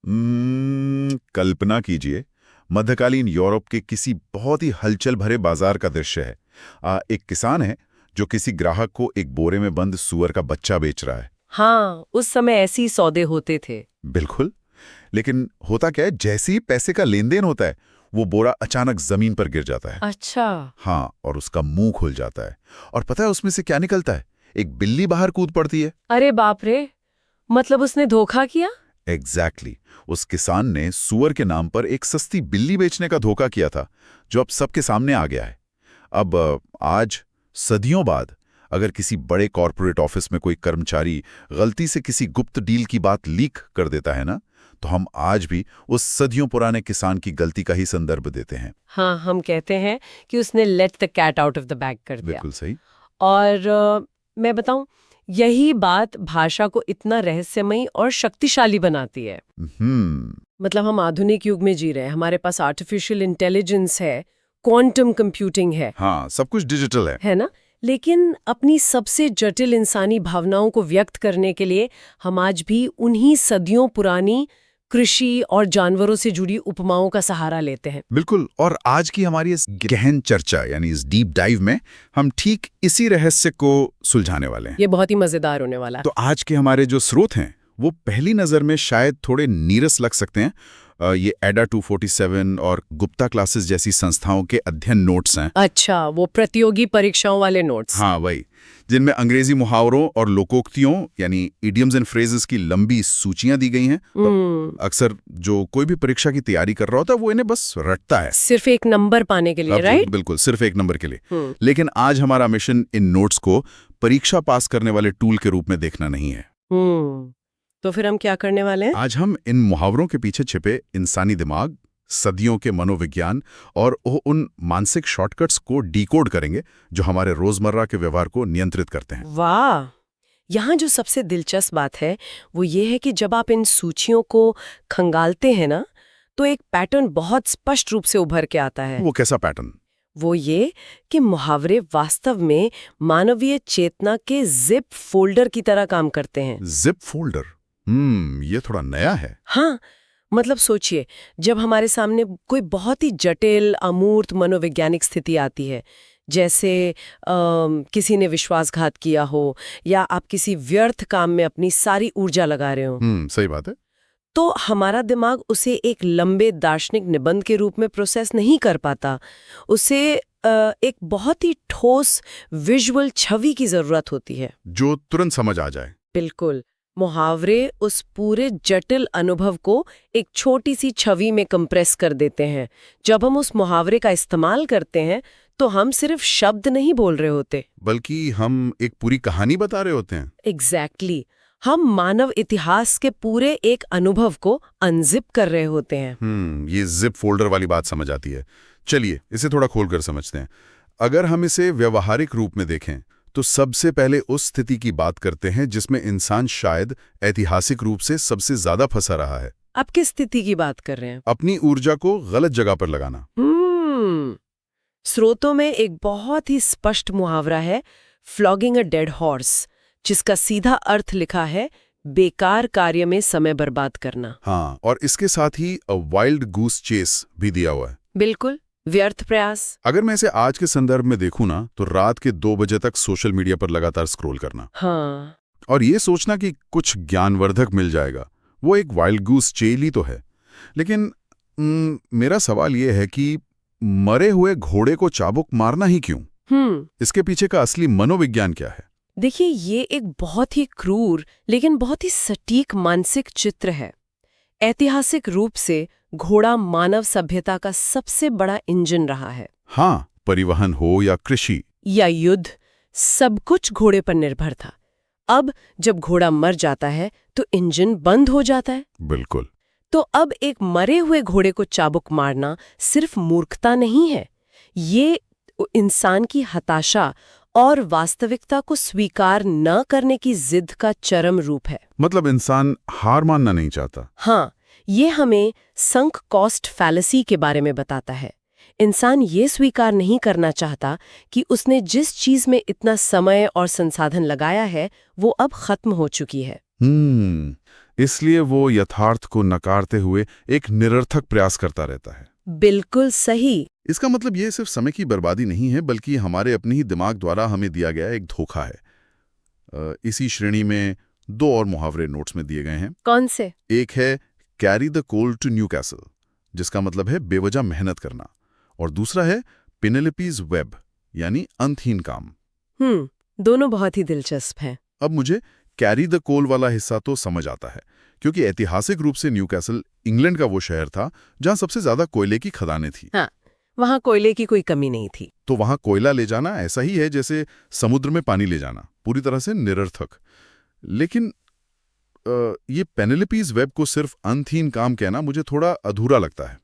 कल्पना कीजिए, मध्यकालीन यूरोप के किसी बहुत ही हलचल भरे बाजार का दृश्य है। एक किसान है जो किसी ग्राहक को एक बोरे में बंद सूअर का बच्चा बेच रहा है। हाँ, उस समय ऐसे ही सौदे होते थे। बिल्कुल। लेकिन होता क्या है, जैसे ही पैसे का लेन देन होता है, वो बोरा अचानक जमीन पर गिर जाता है। अच्छा। हाँ, और उसका मुंह खुल जाता है। और पता है उसमें से क्या निकलता है? एक बिल्ली बाहर कूद पड़ती है। अरे बाप रे, मतलब उसने धोखा किया? एग्जैक्टली। उस किसान ने सूअर के नाम पर एक सस्ती बिल्ली बेचने का धोखा किया था, जो अब सबके सामने आ गया है। अब आज सदियों बाद अगर किसी बड़े कॉरपोरेट ऑफिस में कोई कर्मचारी गलती से किसी गुप्त डील की बात लीक कर देता है ना, तो हम आज भी उस सदियों पुराने किसान की गलती का ही संदर्भ देते हैं। हाँ, हम कहते हैं कि उसने let the cat out of the bag कर दिया। बिल्कुल सही। और मैं बताऊं, यही बात भाषा को इतना रहस्यमयी और शक्तिशाली बनाती है। मतलब हम आधुनिक युग में जी रहे हैं, हमारे पास आर्टिफिशियल इंटेलिजेंस है, क्वांटम कंप्यूटिंग है। हाँ, सब कुछ डिजिटल है ना? लेकिन अपनी सबसे जटिल इंसानी भावनाओं को व्यक्त करने के लिए हम आज भी उन्हीं सदियों पुरानी कृषि और जानवरों से जुड़ी उपमाओं का सहारा लेते हैं। बिल्कुल। और आज की हमारी इस गहन चर्चा यानी इस डीप डाइव में हम ठीक इसी रहस्य को सुलझाने वाले हैं। ये बहुत ही मजेदार होने वाला है। तो आज के हमारे जो स्रोत हैं वो पहली नजर में शायद थोड़े नीरस लग सकते हैं। ये एडा 247 और गुप्ता क्लासेस जैसी संस्थाओं के अध्ययन नोट्स हैं। अच्छा, वो प्रतियोगी परीक्षाओं वाले नोट्स। हाँ, वही, जिनमें अंग्रेजी मुहावरों और लोकोक्तियों यानी इडियम्स एंड फ्रेजेस की लंबी सूचियां दी गई हैं। अक्सर जो कोई भी परीक्षा की तैयारी कर रहा होता है वो इन्हें बस रटता है, सिर्फ एक नंबर पाने के लिए, राइट? बिल्कुल, सिर्फ एक नंबर के लिए। लेकिन आज हमारा मिशन इन नोट्स को परीक्षा पास करने वाले टूल के रूप में देखना नहीं है। तो फिर हम क्या करने वाले हैं? आज हम इन मुहावरों के पीछे छिपे इंसानी दिमाग, सदियों के मनोविज्ञान और उन मानसिक शॉर्टकट्स को डिकोड करेंगे जो हमारे रोजमर्रा के व्यवहार को नियंत्रित करते हैं। वाह! यहाँ जो सबसे दिलचस्प बात है वो ये है कि जब आप इन सूचियों को खंगालते हैं ना, तो एक पैटर्न बहुत स्पष्ट रूप से उभर के आता है। वो कैसा पैटर्न? वो ये कि मुहावरे वास्तव में मानवीय चेतना के जिप फोल्डर की तरह काम करते हैं। Zip folder? ये थोड़ा नया है। हाँ, मतलब सोचिए, जब हमारे सामने कोई बहुत ही जटिल अमूर्त मनोवैज्ञानिक स्थिति आती है, जैसे किसी ने विश्वासघात किया हो या आप किसी व्यर्थ काम में अपनी सारी ऊर्जा लगा रहे हो, सही बात है, तो हमारा दिमाग उसे एक लंबे दार्शनिक निबंध के रूप में प्रोसेस नहीं कर पाता। उसे एक बहुत ही ठोस विजुअल छवि की जरूरत होती है जो तुरंत समझ आ जाए। बिल्कुल। मुहावरे उस पूरे जटिल अनुभव को एक छोटी सी छवि में कंप्रेस कर देते हैं। जब हम उस मुहावरे का इस्तेमाल करते हैं तो हम सिर्फ शब्द नहीं बोल रहे होते, बल्कि हम एक पूरी कहानी बता रहे होते हैं। एग्जैक्टली। हम मानव इतिहास के पूरे एक अनुभव को अनजिप कर रहे होते हैं। ये जिप फोल्डर वाली बात समझ आती है। चलिए इसे थोड़ा खोलकर समझते हैं। अगर हम इसे व्यवहारिक रूप में देखें तो सबसे पहले उस स्थिति की बात करते हैं जिसमें इंसान शायद ऐतिहासिक रूप से सबसे ज्यादा फंसा रहा है। आप किस स्थिति की बात कर रहे हैं? अपनी ऊर्जा को गलत जगह पर लगाना। स्रोतों में एक बहुत ही स्पष्ट मुहावरा है, फ्लॉगिंग अ डेड हॉर्स, जिसका सीधा अर्थ लिखा है बेकार कार्य में समय बर्बाद करना। हाँ, और इसके साथ ही अ वाइल्ड गूस चेस भी दिया हुआ है। बिल्कुल, व्यर्थ प्रयास। अगर मैं इसे आज के संदर्भ में देखूं ना, तो रात के 2 बजे तक सोशल मीडिया पर लगातार स्क्रॉल करना। हाँ। और ये सोचना कि कुछ ज्ञानवर्धक मिल जाएगा, वो एक वाइल्ड गूस चेल ही तो है। लेकिन मेरा सवाल ये है कि मरे हुए घोड़े को चाबुक मारना ही क्यों? इसके पीछे का असली मनोविज्ञान क्या है? देखिए, ये एक बहुत ही क्रूर लेकिन बहुत ही सटीक मानसिक चित्र है। ऐतिहासिक रूप से घोड़ा मानव सभ्यता का सबसे बड़ा इंजन रहा है। हाँ, परिवहन हो या कृषि या युद्ध, सब कुछ घोड़े पर निर्भर था। अब जब घोड़ा मर जाता है तो इंजन बंद हो जाता है। बिल्कुल। तो अब एक मरे हुए घोड़े को चाबुक मारना सिर्फ मूर्खता नहीं है, ये इंसान की हताशा और वास्तविकता को स्वीकार न करने की जिद का चरम रूप है। मतलब इंसान हार मानना नहीं चाहता। हाँ, ये हमें संक कॉस्ट फैलेसी के बारे में बताता है। इंसान ये स्वीकार नहीं करना चाहता कि उसने जिस चीज में इतना समय और संसाधन लगाया है वो अब खत्म हो चुकी है। इसलिए वो यथार्थ को नकारते हुए एक निरर्थक प्रयास करता रहता है। बिल्कुल सही। इसका मतलब ये सिर्फ समय की बर्बादी नहीं है, बल्कि हमारे अपने ही दिमाग द्वारा हमें दिया गया एक धोखा है। इसी श्रेणी में 2 और मुहावरे नोट्स में दिए गए हैं। कौन से? एक है carry the coal to Newcastle, जिसका मतलब है बेवजह मेहनत करना, और दूसरा है पेनेलोपीज वेब, यानी अंतहीन काम। दोनों बहुत ही दिलचस्प हैं। अब मुझे कैरी द कोल वाला हिस्सा तो समझ आता है, क्योंकि ऐतिहासिक रूप से न्यू कैसल इंग्लैंड का वो शहर था जहां सबसे ज्यादा कोयले की खदानें थी। हाँ, वहाँ कोयले की कोई कमी नहीं थी। तो वहां कोयला ले जाना ऐसा ही है जैसे समुद्र में पानी ले जाना, पूरी तरह से निरर्थक। लेकिन ये पेनेलोपीज वेब को सिर्फ अंतहीन काम कहना मुझे थोड़ा अधूरा लगता है।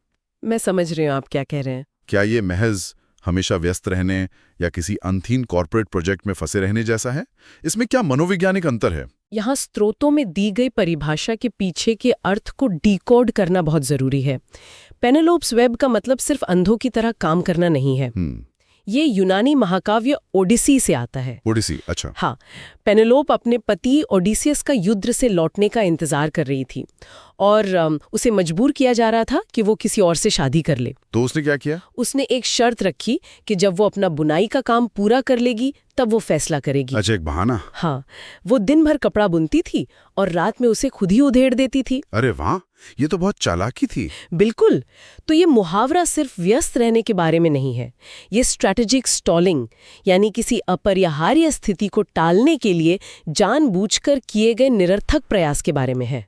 मैं समझ रही हूँ आप क्या कह रहे हैं। क्या ये महज हमेशा व्यस्त रहने या किसी अंतहीन कॉर्पोरेट प्रोजेक्ट में फंसे रहने जैसा है? इसमें क्या मनोवैज्ञानिक अंतर है? यहाँ स्रोतों में दी गई परिभाषा के पीछे के अर्थ को डिकोड करना बहुत जरूरी है। पेनेलोप्स वेब का मतलब सिर्फ अंधों की तरह काम करना नहीं है। ये यूनानी महाकाव्य ओडिसी से आता है। ओडिसी, अच्छा। हाँ, पेनेलोप अपने पति ओडिसियस का युद्ध से लौटने का इंतजार कर रही थी और उसे मजबूर किया जा रहा था कि वो किसी और से शादी कर ले। तो उसने क्या किया? उसने एक शर्त रखी कि जब वो अपना बुनाई का काम पूरा कर लेगी तब वो फैसला करेगी। अच्छा, एक बहाना। हाँ, वो दिन भर कपड़ा बुनती थी और रात में उसे खुद ही उधेड़ देती थी। अरे वाह, ये तो बहुत चालाकी थी। बिल्कुल। तो ये मुहावरा सिर्फ व्यस्त रहने के बारे में नहीं है, ये स्ट्रैटेजिक स्टॉलिंग यानी किसी अपरिहार्य स्थिति को टालने के लिए जानबूझकर किए गए निरर्थक प्रयास के बारे में है।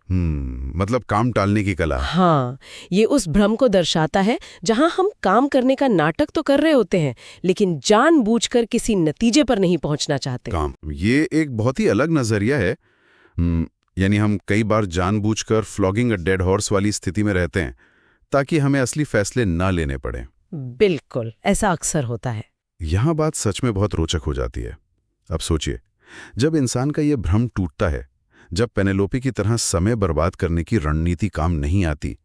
मतलब काम टालने की कला। हाँ, ये उस भ्रम को दर्शाता है जहां हम काम करने का नाटक तो कर रहे होते हैं लेकिन जानबूझकर किसी नतीजे पर नहीं पहुंचना चाहते। काम, ये एक बहुत ही अलग नजरिया है। यानी हम कई बार जानबूझकर फ्लॉगिंग अ डेड हॉर्स वाली स्थिति में रहते हैं ताकि हमें असली फैसले ना लेने पड़े। बिल्कुल, ऐसा अक्सर होता है। यहाँ बात सच में बहुत रोचक हो जाती है। अब सोचिए, जब इंसान का ये भ्रम टूटता है, जब पेनेलोपी की तरह समय बर्बाद करने की रणनीति काम नहीं आती,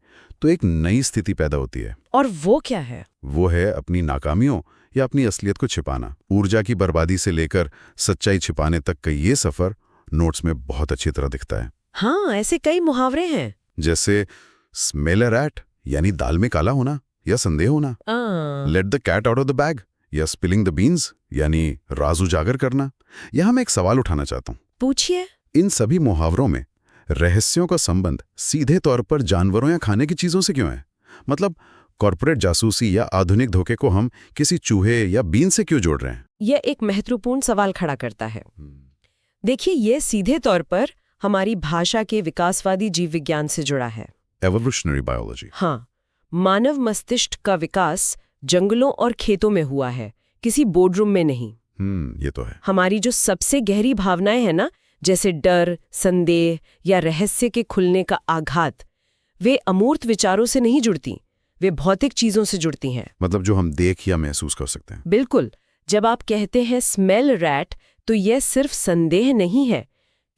तो एक नई स्थिति पैदा होती है। और वो क्या है? वो है अपनी नाकामियों या अपनी असलियत को छिपाना। ऊर्जा की बर्बादी से लेकर सच्चाई छिपाने तक का ये सफर नोट्स में बहुत अच्छी तरह दिखता है। हाँ, ऐसे कई मुहावरे हैं। जैसे स्मेल अ रैट, यानी दाल में काला होना या संदेह होना। Let the cat out of the bag, या स्पिलिंग द बीन्स, यानी राज उजागर करना। यहां मैं एक सवाल उठाना चाहता हूं। पूछिए। इन सभी मुहावरों में रहस्यों का संबंध सीधे तौर पर जानवरों या खाने की चीजों से क्यों है? मतलब कॉर्पोरेट जासूसी या आधुनिक धोखे को हम किसी चूहे या बीन से क्यों जोड़ रहे हैं? यह एक महत्वपूर्ण सवाल खड़ा करता है। देखिए, ये सीधे तौर पर हमारी भाषा के विकासवादी जीव विज्ञान से जुड़ा है। Evolutionary biology. हाँ, मानव मस्तिष्क का विकास जंगलों और खेतों में हुआ है, किसी बोर्डरूम में नहीं। ये तो है। हमारी जो सबसे गहरी भावनाएं हैं ना, जैसे डर, संदेह या रहस्य के खुलने का आघात, वे अमूर्त विचारों से नहीं जुड़ती, वे भौतिक चीजों से जुड़ती हैं। मतलब जो हम देख या महसूस कर सकते हैं। बिल्कुल। जब आप कहते हैं स्मेल रैट, तो यह सिर्फ संदेह नहीं है।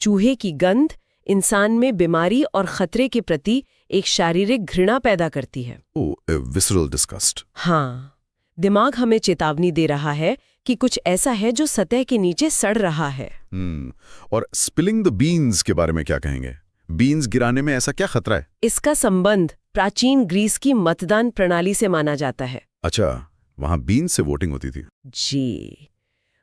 चूहे की गंध इंसान में बीमारी और खतरे के प्रति एक शारीरिक घृणा पैदा करती है। Visceral disgust. हाँ, दिमाग हमें चेतावनी दे रहा है कि कुछ ऐसा है जो सतह के नीचे सड़ रहा है। और स्पिलिंग द बीन्स के बारे में क्या कहेंगे? बीन्स गिराने में ऐसा क्या खतरा है? इसका संबंध प्राचीन ग्रीस की मतदान प्रणाली से माना जाता है। अच्छा, वहां बीन्स से वोटिंग होती थी? जी।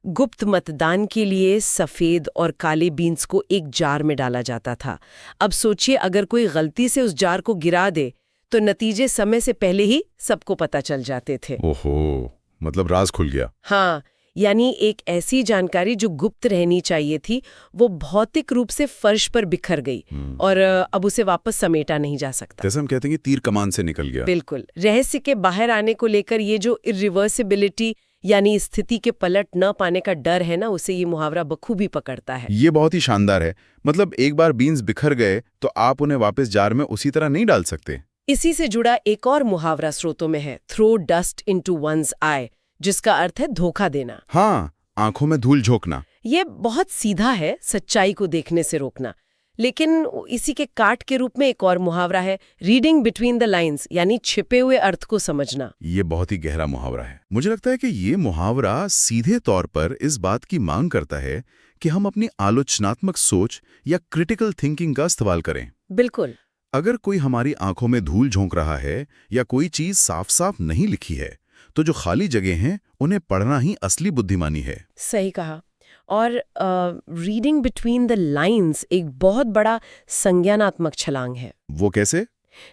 गुप्त मतदान के लिए सफेद और काले बीन्स को एक जार में डाला जाता था। अब सोचिए, अगर कोई गलती से उस जार को गिरा दे तो नतीजे समय से पहले ही सबको पता चल जाते थे। ओहो, मतलब राज खुल गया। हाँ, यानी एक ऐसी जानकारी जो गुप्त रहनी चाहिए थी, वो भौतिक रूप से फर्श पर बिखर गई और अब उसे वापस समेटा नहीं जा सकता। जैसे हम कहते हैं कि तीर कमान से निकल गया। बिल्कुल। रहस्य के बाहर आने को लेकर ये जो इरिवर्सिबिलिटी यानी स्थिति के पलट न पाने का डर है ना, उसे ये मुहावरा बखूबी पकड़ता है। ये बहुत ही शानदार है। मतलब एक बार बीन्स बिखर गए तो आप उन्हें वापस जार में उसी तरह नहीं डाल सकते। इसी से जुड़ा एक और मुहावरा स्रोतों में है, throw dust into one's eye, जिसका अर्थ है धोखा देना। हाँ, आंखों में धूल झोंकना। ये बहुत सीधा है, सच्चाई को देखने से रोकना। लेकिन इसी के काट के रूप में एक और मुहावरा है, रीडिंग बिटवीन द लाइन्स, यानी छिपे हुए अर्थ को समझना। ये बहुत ही गहरा मुहावरा है। मुझे लगता है कि ये मुहावरा सीधे तौर पर इस बात की मांग करता है कि हम अपनी आलोचनात्मक सोच या क्रिटिकल थिंकिंग का इस्तेमाल करें। बिल्कुल। अगर कोई हमारी आंखों में धूल झोंक रहा है या कोई चीज साफ साफ नहीं लिखी है, तो जो खाली जगह हैं उन्हें पढ़ना ही असली बुद्धिमानी है। सही कहा। और रीडिंग बिटवीन द लाइंस एक बहुत बड़ा संज्ञानात्मक छलांग है। वो कैसे?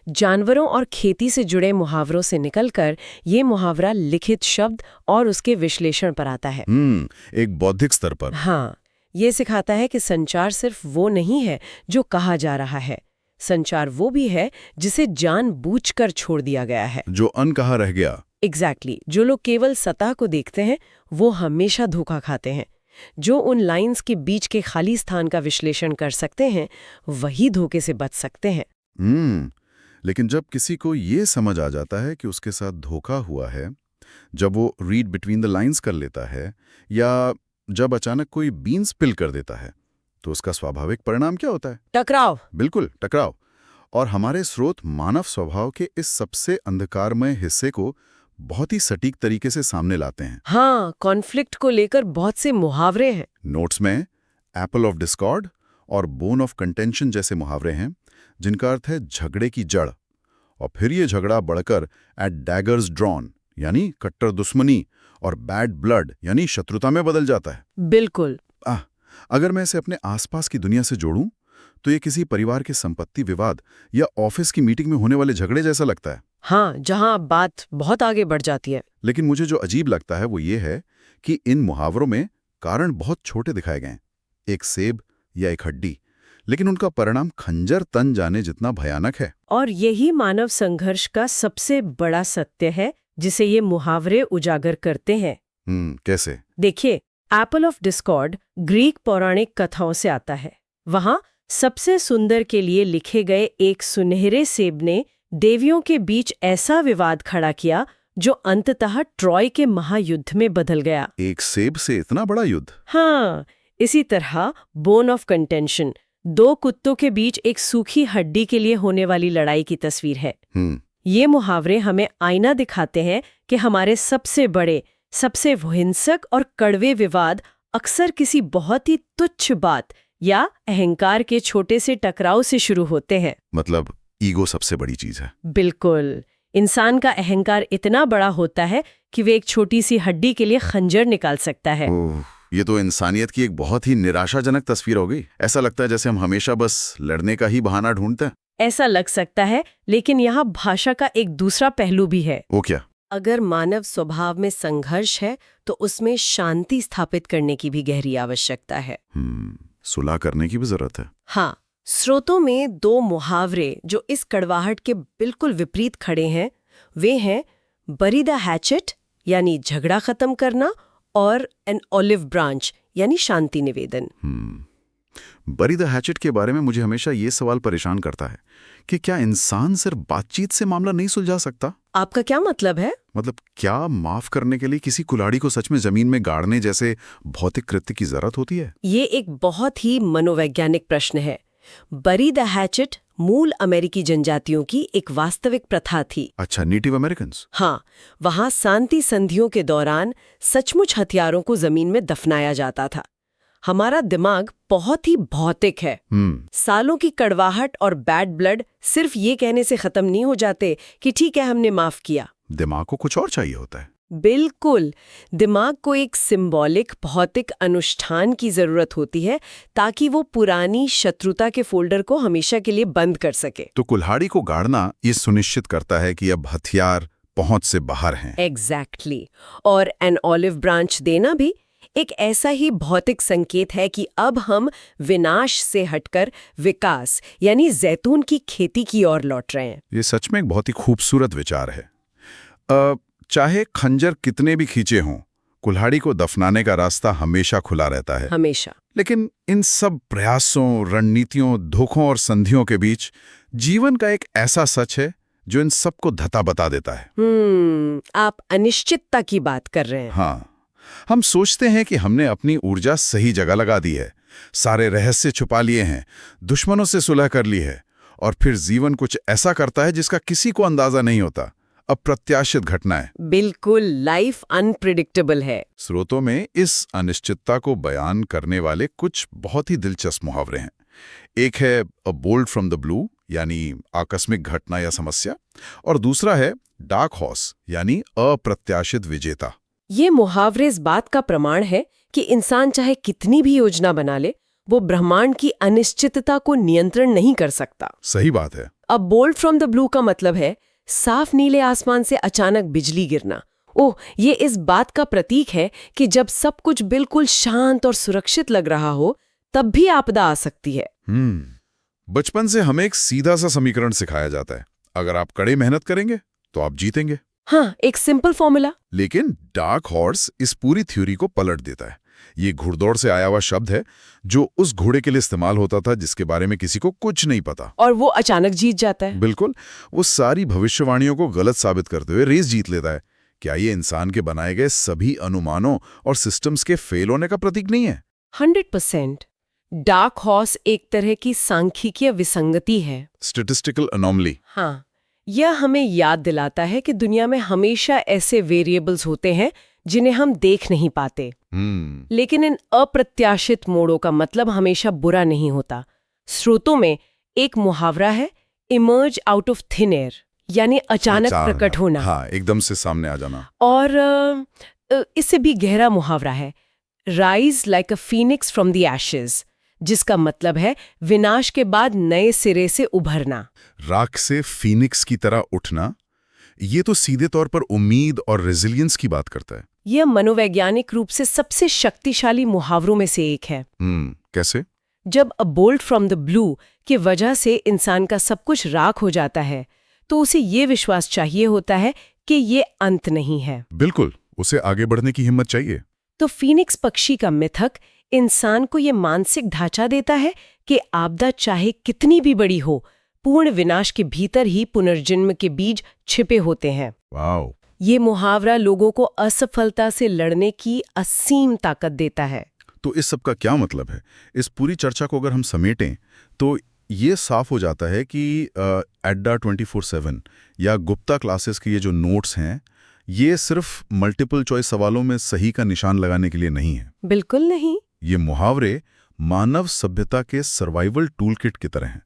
जानवरों और खेती से जुड़े मुहावरों से निकलकर ये मुहावरा लिखित शब्द और उसके विश्लेषण पर आता है। एक बौद्धिक स्तर पर। हाँ, ये सिखाता है कि संचार सिर्फ वो नहीं है जो कहा जा रहा है। संचार वो भी है जिसे जानबूझकर छोड़ दिया गया है, जो अनकहा रह गया। एग्जैक्टली। जो लोग केवल सतह को देखते हैं वो हमेशा धोखा खाते हैं। जो उन लाइंस के बीच के खाली स्थान का विश्लेषण कर सकते हैं वही धोखे से बच सकते हैं। लेकिन जब किसी को ये समझ आ जाता है कि उसके साथ धोखा हुआ है, जब वो रीड बिटवीन द लाइंस कर लेता है या जब अचानक कोई बीन स्पिल कर देता है, तो उसका स्वाभाविक परिणाम क्या होता है? टकराव। बिल्कुल, टकराव। और हमारे स्रोत मानव स्वभाव के इस सबसे अंधकारमय हिस्से को बहुत ही सटीक तरीके से सामने लाते हैं। हाँ, कॉन्फ्लिक्ट को लेकर बहुत से मुहावरे हैं। नोट्स में एप्पल ऑफ डिस्कॉर्ड और बोन ऑफ कंटेंशन जैसे मुहावरे हैं, जिनका अर्थ है झगड़े की जड़। और फिर ये झगड़ा बढ़कर एट डैगर्स ड्रॉन यानी कट्टर दुश्मनी और बैड ब्लड यानी शत्रुता में बदल जाता है। बिल्कुल। अगर मैं इसे अपने आसपास की दुनिया से जोड़ूं, तो ये किसी परिवार के संपत्ति विवाद या ऑफिस की मीटिंग में होने वाले झगड़े जैसा लगता है। हाँ, जहाँ बात बहुत आगे बढ़ जाती है। लेकिन मुझे जो अजीब लगता है वो ये है कि इन मुहावरों में कारण बहुत छोटे दिखाए गए हैं, एक सेब या एक हड्डी, लेकिन उनका परिणाम खंजर तन जाने जितना भयानक है। और यही मानव संघर्ष का सबसे बड़ा सत्य है जिसे ये मुहावरे उजागर करते हैं। कैसे? देखिए, एप्पल ऑफ डिस्कॉर्ड ग्रीक पौराणिक कथाओं से आता है। वहाँ सबसे सुंदर के लिए लिखे गए एक सुनहरे सेब ने देवियों के बीच ऐसा विवाद खड़ा किया जो अंततः ट्रॉय के महायुद्ध में बदल गया। एक सेब से इतना बड़ा युद्ध? हाँ, इसी तरह बोन ऑफ कंटेंशन दो कुत्तों के बीच एक सूखी हड्डी के लिए होने वाली लड़ाई की तस्वीर है। ये मुहावरे हमें आईना दिखाते हैं कि हमारे सबसे बड़े, सबसे हिंसक और कड़वे विवाद अक्सर किसी बहुत ही तुच्छ बात या अहंकार के छोटे से टकराव से शुरू होते हैं। मतलब ईगो सबसे बड़ी चीज है। बिल्कुल। इंसान का अहंकार इतना बड़ा होता है कि वे एक छोटी सी हड्डी के लिए खंजर निकाल सकता है। ये तो इंसानियत की एक बहुत ही निराशाजनक तस्वीर हो गई। ऐसा लगता है जैसे हम हमेशा बस लड़ने का ही बहाना ढूंढते हैं। ऐसा लग सकता है, लेकिन यहाँ भाषा का एक दूसरा पहलू भी है। वो क्या? अगर मानव स्वभाव में संघर्ष है तो उसमें शांति स्थापित करने की भी गहरी आवश्यकता है। सुलह करने की भी जरूरत है। हाँ, स्रोतों में दो मुहावरे जो इस कड़वाहट के बिल्कुल विपरीत खड़े हैं, वे हैं बरी द हैचेट यानी झगड़ा खत्म करना और एन ऑलिव ब्रांच यानी शांति निवेदन। बरी द हैचेट के बारे में मुझे हमेशा ये सवाल परेशान करता है कि क्या इंसान सिर्फ बातचीत से मामला नहीं सुलझा सकता? आपका क्या मतलब है? मतलब क्या माफ करने के लिए किसी कुल्हाड़ी को सच में जमीन में गाड़ने जैसे भौतिक कृत्य की जरूरत होती है? ये एक बहुत ही मनोवैज्ञानिक प्रश्न है। बरी द हैचेट मूल अमेरिकी जनजातियों की एक वास्तविक प्रथा थी। अच्छा, नेटिव अमेरिकन्स? हाँ, वहाँ शांति संधियों के दौरान सचमुच हथियारों को जमीन में दफनाया जाता था। हमारा दिमाग बहुत ही भौतिक है। सालों की कड़वाहट और बैड ब्लड सिर्फ ये कहने से खत्म नहीं हो जाते कि ठीक है हमने माफ किया। दिमाग को कुछ और चाहिए होता है। बिल्कुल, दिमाग को एक सिंबॉलिक भौतिक अनुष्ठान की जरूरत होती है ताकि वो पुरानी शत्रुता के फोल्डर को हमेशा के लिए बंद कर सके। तो कुल्हाड़ी को गाड़ना ये सुनिश्चित करता है कि अब हथियार पहुंच से बाहर हैं। एग्जैक्टली। और एन ऑलिव ब्रांच देना भी एक ऐसा ही भौतिक संकेत है कि अब हम विनाश से हटकर विकास यानी जैतून की खेती की ओर लौट रहे हैं। ये सच में एक बहुत ही खूबसूरत विचार है। चाहे खंजर कितने भी खींचे हों, कुल्हाड़ी को दफनाने का रास्ता हमेशा खुला रहता है। हमेशा। लेकिन इन सब प्रयासों, रणनीतियों, धोखों और संधियों के बीच जीवन का एक ऐसा सच है जो इन सबको धता बता देता है। आप अनिश्चितता की बात कर रहे हैं। हाँ, हम सोचते हैं कि हमने अपनी ऊर्जा सही जगह लगा दी है, सारे रहस्य छुपा लिए हैं, दुश्मनों से सुलह कर ली है, और फिर जीवन कुछ ऐसा करता है जिसका किसी को अंदाजा नहीं होता। अप्रत्याशित घटना है। बिल्कुल, लाइफ अनप्रिडिक्टेबल है। स्रोतों में इस अनिश्चितता को बयान करने वाले कुछ बहुत ही दिलचस्प मुहावरे हैं। एक है अ बोल्ट फ्रॉम द ब्लू, यानी आकस्मिक घटना या समस्या, और दूसरा है डार्क हॉर्स, यानी अप्रत्याशित विजेता। ये मुहावरे इस बात का प्रमाण है कि इंसान चाहे कितनी भी योजना बना ले, वो ब्रह्मांड की अनिश्चितता को नियंत्रण नहीं कर सकता। सही बात है। अब बोल्ट फ्रॉम द ब्लू का मतलब है साफ नीले आसमान से अचानक बिजली गिरना। ओह, ये इस बात का प्रतीक है कि जब सब कुछ बिल्कुल शांत और सुरक्षित लग रहा हो, तब भी आपदा आ सकती है। बचपन से हमें एक सीधा सा समीकरण सिखाया जाता है, अगर आप कड़ी मेहनत करेंगे तो आप जीतेंगे। हाँ, एक सिंपल फॉर्मूला। लेकिन डार्क हॉर्स इस पूरी थ्योरी को पलट देता है। ये घुड़दौड़ से आया हुआ शब्द है जो उस घोड़े के लिए इस्तेमाल होता था जिसके बारे में किसी को कुछ नहीं पता, और वो अचानक जीत जाता है। बिल्कुल, वो सारी भविष्यवाणियों को गलत साबित करते हुए रेस जीत लेता है। क्या ये इंसान के बनाए गए सभी अनुमानों और सिस्टम्स के फेल होने का प्रतीक नहीं है? 100%। डार्क हॉर्स एक तरह की सांख्यिकीय विसंगति है। Statistical anomaly. हाँ, यह हमें याद दिलाता है कि दुनिया में हमेशा ऐसे वेरिएबल्स होते हैं जिन्हें हम देख नहीं पाते। लेकिन इन अप्रत्याशित मोड़ों का मतलब हमेशा बुरा नहीं होता। स्रोतों में एक मुहावरा है, emerge out of thin air, यानी अचानक प्रकट होना। हाँ, एकदम से सामने आ जाना। और इससे भी गहरा मुहावरा है, rise like a Phoenix from the Ashes, जिसका मतलब है विनाश के बाद नए सिरे से उभरना। राख से फीनिक्स की तरह उठना, ये तो सीधे तौर पर उम्मीद और रेजिलियंस की बात करता है। यह मनोवैज्ञानिक रूप से सबसे शक्तिशाली मुहावरों में से एक है। कैसे? जब अ बोल्ट फ्रॉम द ब्लू की वजह से इंसान का सब कुछ राख हो जाता है, तो उसे ये विश्वास चाहिए होता है कि ये अंत नहीं है। बिल्कुल, उसे आगे बढ़ने की हिम्मत चाहिए। तो फीनिक्स पक्षी का मिथक इंसान को ये मानसिक ढांचा देता है कि आपदा चाहे कितनी भी बड़ी हो, पूर्ण विनाश के भीतर ही पुनर्जन्म के बीज छिपे होते हैं। वाओ! ये मुहावरा लोगों को असफलता से लड़ने की असीम ताकत देता है। तो इस सब का क्या मतलब है? इस पूरी चर्चा को अगर हम समेटें तो ये साफ हो जाता है कि एड्डा 24/7 या गुप्ता क्लासेस के ये जो नोट्स हैं, ये सिर्फ मल्टीपल चॉइस सवालों में सही का निशान लगाने के लिए नहीं है। बिल्कुल नहीं। ये मुहावरे मानव सभ्यता के सर्वाइवल टूलकिट की तरह हैं।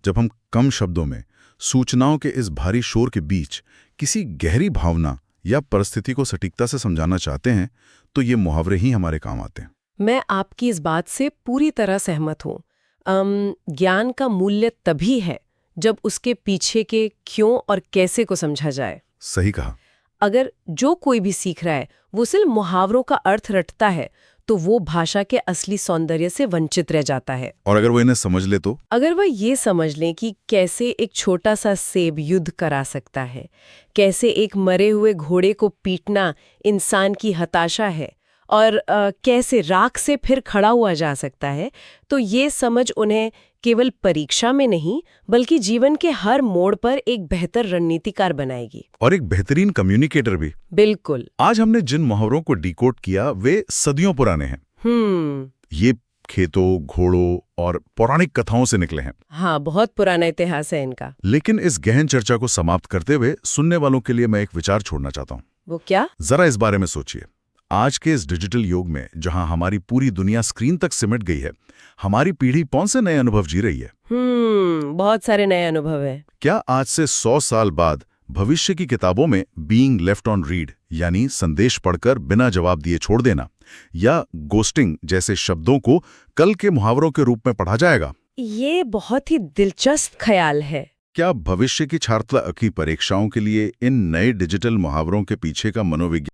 जब हम कम शब्दों में सूचनाओं के इस भारी शोर के बीच किसी गहरी भावना या परिस्थिति को सटीकता से समझाना चाहते हैं, तो ये मुहावरे ही हमारे काम आते हैं। मैं आपकी इस बात से पूरी तरह सहमत हूँ। ज्ञान का मूल्य तभी है जब उसके पीछे के क्यों और कैसे को समझा जाए। सही कहा। अगर जो कोई भी सीख रहा है वो सिर्फ मुहावरों का अर्थ रटता है, तो वो भाषा के असली सौंदर्य से वंचित रह जाता है। और अगर वो इन्हें समझ ले तो? अगर वह ये समझ लें कि कैसे एक छोटा सा सेब युद्ध करा सकता है, कैसे एक मरे हुए घोड़े को पीटना इंसान की हताशा है, और कैसे राख से फिर खड़ा हुआ जा सकता है, तो ये समझ उन्हें केवल परीक्षा में नहीं बल्कि जीवन के हर मोड़ पर एक बेहतर रणनीतिकार बनाएगी। और एक बेहतरीन कम्युनिकेटर भी। बिल्कुल। आज हमने जिन मुहावरों को डिकोड किया वे सदियों पुराने हैं। ये खेतों, घोड़ों और पौराणिक कथाओं से निकले हैं। हाँ, बहुत पुराना इतिहास है इनका। लेकिन इस गहन चर्चा को समाप्त करते हुए सुनने वालों के लिए मैं एक विचार छोड़ना चाहता हूँ। वो क्या? जरा इस बारे में सोचिए। आज के इस डिजिटल युग में जहां हमारी पूरी दुनिया स्क्रीन तक सिमट गई है, हमारी पीढ़ी कौन से नए अनुभव जी रही है? बहुत सारे नए अनुभव हैं। क्या आज से 100 साल बाद भविष्य की किताबों में बीइंग लेफ्ट ऑन रीड, यानी संदेश पढ़कर बिना जवाब दिए छोड़ देना, या गोस्टिंग जैसे शब्दों को कल के मुहावरों के रूप में पढ़ा जाएगा? ये बहुत ही दिलचस्प ख्याल है। क्या भविष्य की छात्र की परीक्षाओं के लिए इन नए डिजिटल मुहावरों के पीछे का मनोविज्ञान